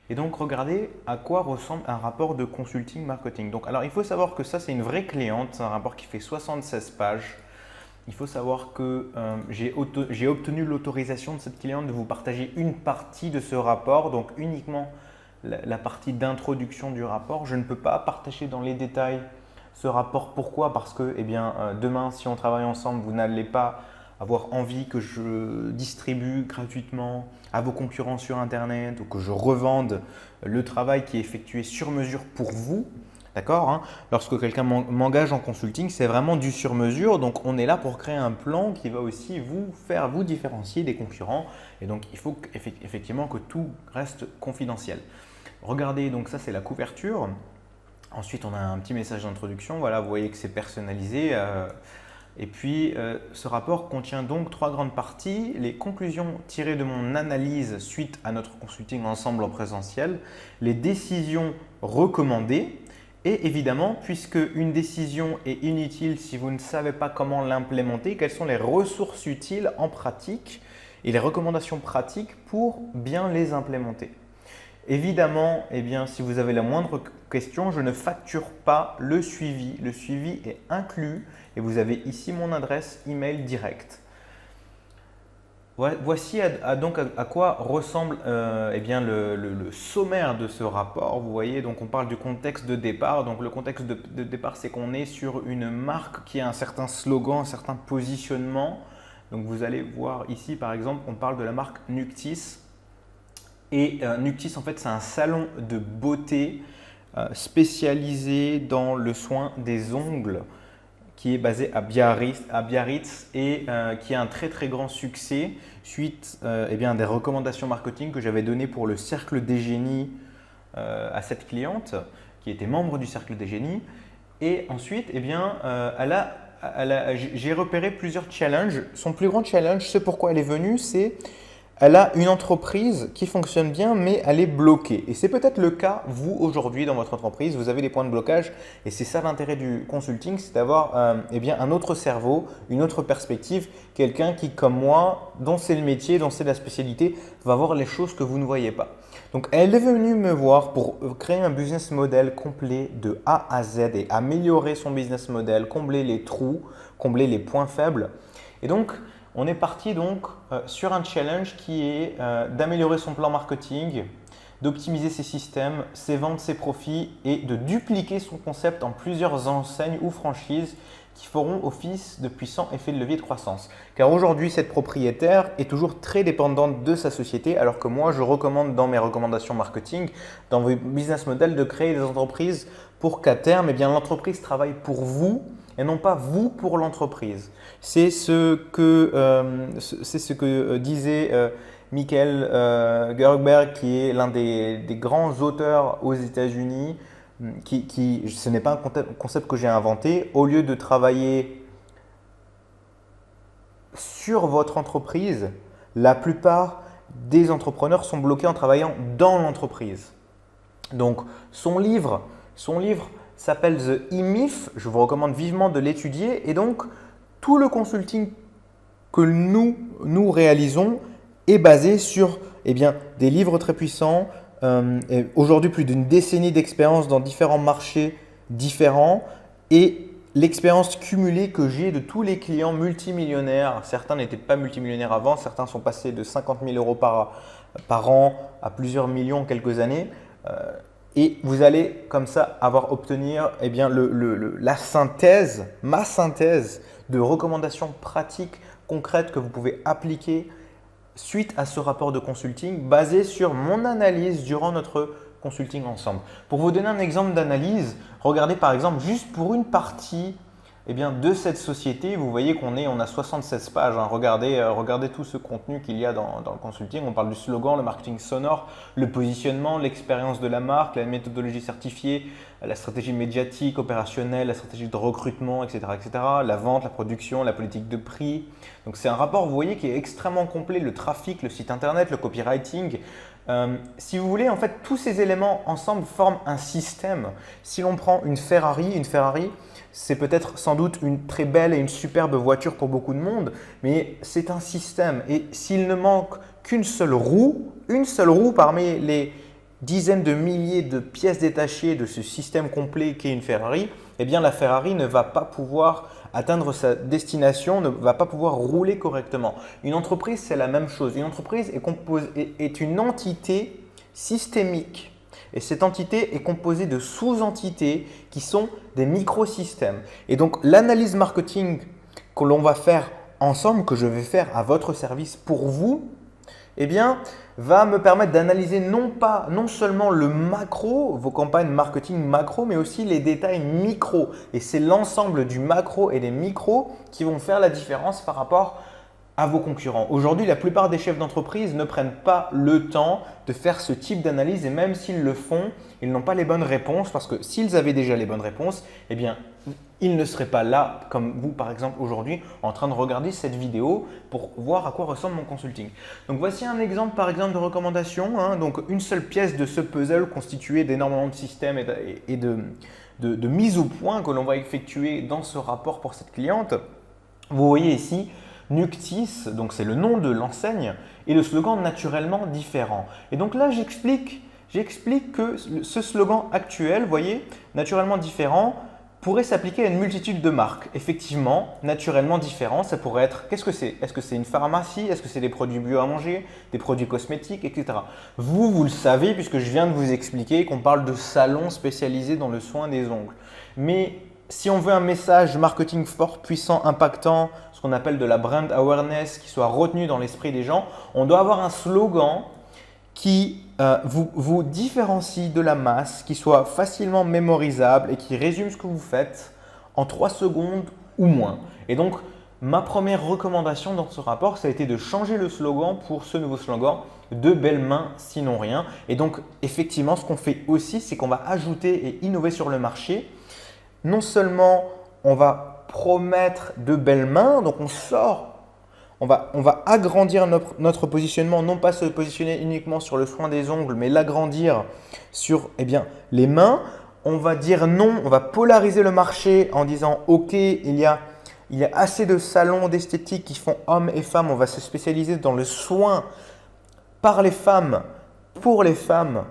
Et donc, regardez à quoi ressemble un rapport de consulting marketing. Donc, alors, il faut savoir que ça, c'est une vraie cliente. C'est un rapport qui fait 76 pages. Il faut savoir que j'ai obtenu l'autorisation de cette cliente de vous partager une partie de ce rapport, donc uniquement la partie d'introduction du rapport. Je ne peux pas partager dans les détails ce rapport. Pourquoi? Parce que demain, si on travaille ensemble, vous n'allez pas avoir envie que je distribue gratuitement à vos concurrents sur Internet ou que je revende le travail qui est effectué sur mesure pour vous. D'accord, hein? Lorsque quelqu'un m'engage en consulting, c'est vraiment du sur mesure. Donc, on est là pour créer un plan qui va aussi vous faire vous différencier des concurrents. Et donc, il faut effectivement que tout reste confidentiel. Regardez, donc ça, c'est la couverture. Ensuite, on a un petit message d'introduction. Voilà, vous voyez que c'est personnalisé. Et puis, ce rapport contient donc 3 grandes parties. Les conclusions tirées de mon analyse suite à notre consulting ensemble en présentiel, les décisions recommandées et évidemment, puisque une décision est inutile si vous ne savez pas comment l'implémenter, quelles sont les ressources utiles en pratique et les recommandations pratiques pour bien les implémenter. Évidemment, si vous avez la moindre question, je ne facture pas le suivi. Le suivi est inclus et vous avez ici mon adresse email directe. Voici donc à quoi ressemble le sommaire de ce rapport. Vous voyez, donc on parle du contexte de départ. Donc le contexte de départ, c'est qu'on est sur une marque qui a un certain slogan, un certain positionnement. Donc vous allez voir ici, par exemple, on parle de la marque Nuctis. Et Nuctis, en fait, c'est un salon de beauté spécialisé dans le soin des ongles qui est basé à Biarritz et qui a un très très grand succès suite des recommandations marketing que j'avais données pour le Cercle des Génies à cette cliente qui était membre du Cercle des Génies. Et ensuite, j'ai repéré plusieurs challenges. Son plus grand challenge, ce pourquoi elle est venue, c'est elle a une entreprise qui fonctionne bien, mais elle est bloquée. Et c'est peut-être le cas, vous, aujourd'hui, dans votre entreprise. Vous avez des points de blocage et c'est ça l'intérêt du consulting, c'est d'avoir un autre cerveau, une autre perspective, quelqu'un qui, comme moi, dont c'est le métier, dont c'est la spécialité, va voir les choses que vous ne voyez pas. Donc, elle est venue me voir pour créer un business model complet de A à Z et améliorer son business model, combler les trous, combler les points faibles. Et donc, on est parti donc sur un challenge qui est d'améliorer son plan marketing, d'optimiser ses systèmes, ses ventes, ses profits et de dupliquer son concept en plusieurs enseignes ou franchises qui feront office de puissant effet de levier de croissance. Car aujourd'hui, cette propriétaire est toujours très dépendante de sa société alors que moi, je recommande dans mes recommandations marketing, dans vos business models, de créer des entreprises pour qu'à terme, l'entreprise travaille pour vous et non pas vous pour l'entreprise. C'est ce que disait Michael Gerberg, qui est l'un des grands auteurs aux États-Unis. Ce n'est pas un concept que j'ai inventé. Au lieu de travailler sur votre entreprise, la plupart des entrepreneurs sont bloqués en travaillant dans l'entreprise. Donc, son livre s'appelle The E-Myth. Je vous recommande vivement de l'étudier. Et donc, tout le consulting que nous réalisons est basé sur des livres très puissants. Aujourd'hui, plus d'une décennie d'expérience dans différents marchés différents et l'expérience cumulée que j'ai de tous les clients multimillionnaires. Certains n'étaient pas multimillionnaires avant, certains sont passés de 50 000 euros par an à plusieurs millions en quelques années. Et vous allez comme ça obtenir ma synthèse de recommandations pratiques concrètes que vous pouvez appliquer suite à ce rapport de consulting basé sur mon analyse durant notre consulting ensemble. Pour vous donner un exemple d'analyse, regardez par exemple juste pour une partie de cette société, vous voyez on a 76 pages. Hein. Regardez tout ce contenu qu'il y a dans le consulting. On parle du slogan, le marketing sonore, le positionnement, l'expérience de la marque, la méthodologie certifiée, la stratégie médiatique, opérationnelle, la stratégie de recrutement, etc., etc., la vente, la production, la politique de prix. Donc c'est un rapport, vous voyez, qui est extrêmement complet. Le trafic, le site internet, le copywriting. Si vous voulez, en fait, tous ces éléments ensemble forment un système. Si l'on prend une Ferrari, c'est peut-être sans doute une très belle et une superbe voiture pour beaucoup de monde, mais c'est un système. Et s'il ne manque qu'une seule roue parmi dizaines de milliers de pièces détachées de ce système complet qu'est une Ferrari, eh bien la Ferrari ne va pas pouvoir atteindre sa destination, ne va pas pouvoir rouler correctement. Une entreprise, c'est la même chose. Une entreprise est une entité systémique. Et cette entité est composée de sous-entités qui sont des microsystèmes. Et donc, l'analyse marketing que l'on va faire ensemble, que je vais faire à votre service pour vous, eh bien, va me permettre d'analyser non seulement le macro, vos campagnes marketing macro, mais aussi les détails micro. Et c'est l'ensemble du macro et des micros qui vont faire la différence par rapport à vos concurrents. Aujourd'hui, la plupart des chefs d'entreprise ne prennent pas le temps de faire ce type d'analyse et même s'ils le font, ils n'ont pas les bonnes réponses parce que s'ils avaient déjà les bonnes réponses, eh bien, ils ne seraient pas là comme vous par exemple aujourd'hui en train de regarder cette vidéo pour voir à quoi ressemble mon consulting. Donc voici un exemple par exemple de recommandation. Donc une seule pièce de ce puzzle constituée d'énormément de systèmes et de mise au point que l'on va effectuer dans ce rapport pour cette cliente. Vous voyez ici Nuctis, donc c'est le nom de l'enseigne et le slogan naturellement différent. Et donc là j'explique que ce slogan actuel, vous voyez, naturellement différent, pourrait s'appliquer à une multitude de marques. Effectivement, naturellement différent, ça pourrait être, qu'est-ce que c'est? Est-ce que c'est une pharmacie? Est-ce que c'est des produits bio à manger? Des produits cosmétiques, etc. Vous le savez puisque je viens de vous expliquer qu'on parle de salon spécialisé dans le soin des ongles. Mais si on veut un message marketing fort, puissant, impactant, ce qu'on appelle de la brand awareness qui soit retenu dans l'esprit des gens, on doit avoir un slogan qui vous différencie de la masse, qui soit facilement mémorisable et qui résume ce que vous faites en 3 secondes ou moins. Et donc, ma première recommandation dans ce rapport, ça a été de changer le slogan pour ce nouveau slogan « De belles mains, sinon rien ». Et donc, effectivement, ce qu'on fait aussi, c'est qu'on va ajouter et innover sur le marché. Non seulement on va promettre de belles mains, donc on va agrandir notre positionnement, non pas se positionner uniquement sur le soin des ongles, mais l'agrandir sur les mains. On va dire non, on va polariser le marché en disant ok, il y a assez de salons d'esthétique qui font hommes et femmes, on va se spécialiser dans le soin par les femmes, pour les femmes.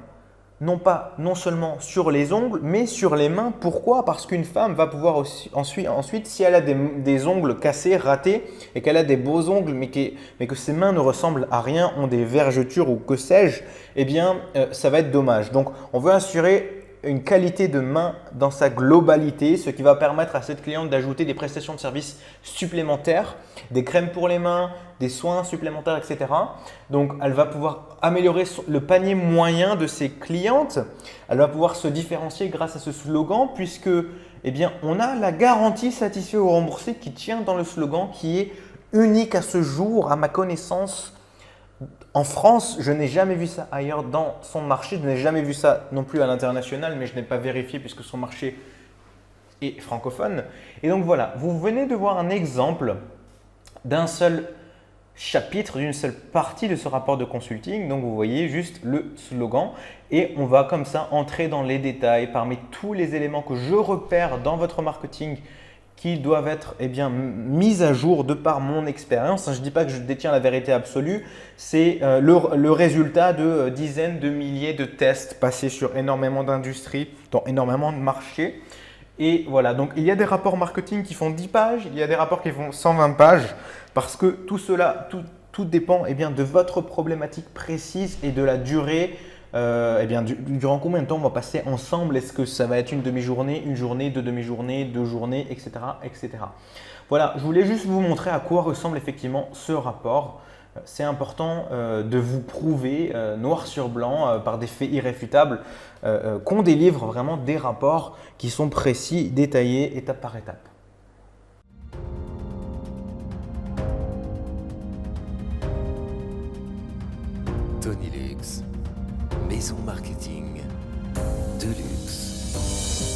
Non seulement sur les ongles, mais sur les mains. Pourquoi? Parce qu'une femme va pouvoir aussi, ensuite, si elle a des ongles cassés, ratés, et qu'elle a des beaux ongles, mais que ses mains ne ressemblent à rien, ont des vergetures ou que sais-je, eh bien, ça va être dommage. Donc, on veut assurer une qualité de main dans sa globalité, ce qui va permettre à cette cliente d'ajouter des prestations de services supplémentaires, des crèmes pour les mains, des soins supplémentaires, etc. Donc, elle va pouvoir améliorer le panier moyen de ses clientes. Elle va pouvoir se différencier grâce à ce slogan puisque, on a la garantie satisfait ou remboursé qui tient dans le slogan qui est unique à ce jour, à ma connaissance. En France, je n'ai jamais vu ça ailleurs dans son marché. Je n'ai jamais vu ça non plus à l'international, mais je n'ai pas vérifié puisque son marché est francophone. Et donc voilà, vous venez de voir un exemple d'un seul chapitre, d'une seule partie de ce rapport de consulting. Donc vous voyez juste le slogan et on va comme ça entrer dans les détails parmi tous les éléments que je repère dans votre marketing qui doivent être mis à jour de par mon expérience. Je ne dis pas que je détiens la vérité absolue, c'est le résultat de dizaines de milliers de tests passés sur énormément d'industries, dans énormément de marchés. Et voilà, donc il y a des rapports marketing qui font 10 pages, il y a des rapports qui font 120 pages parce que tout cela, tout dépend de votre problématique précise et de la durée. Durant combien de temps on va passer ensemble? Est-ce que ça va être une demi-journée, une journée, 2 demi-journées, 2 journées, etc., etc. Voilà, je voulais juste vous montrer à quoi ressemble effectivement ce rapport. C'est important de vous prouver noir sur blanc par des faits irréfutables qu'on délivre vraiment des rapports qui sont précis, détaillés, étape par étape. Tony Luxe, maison marketing de luxe.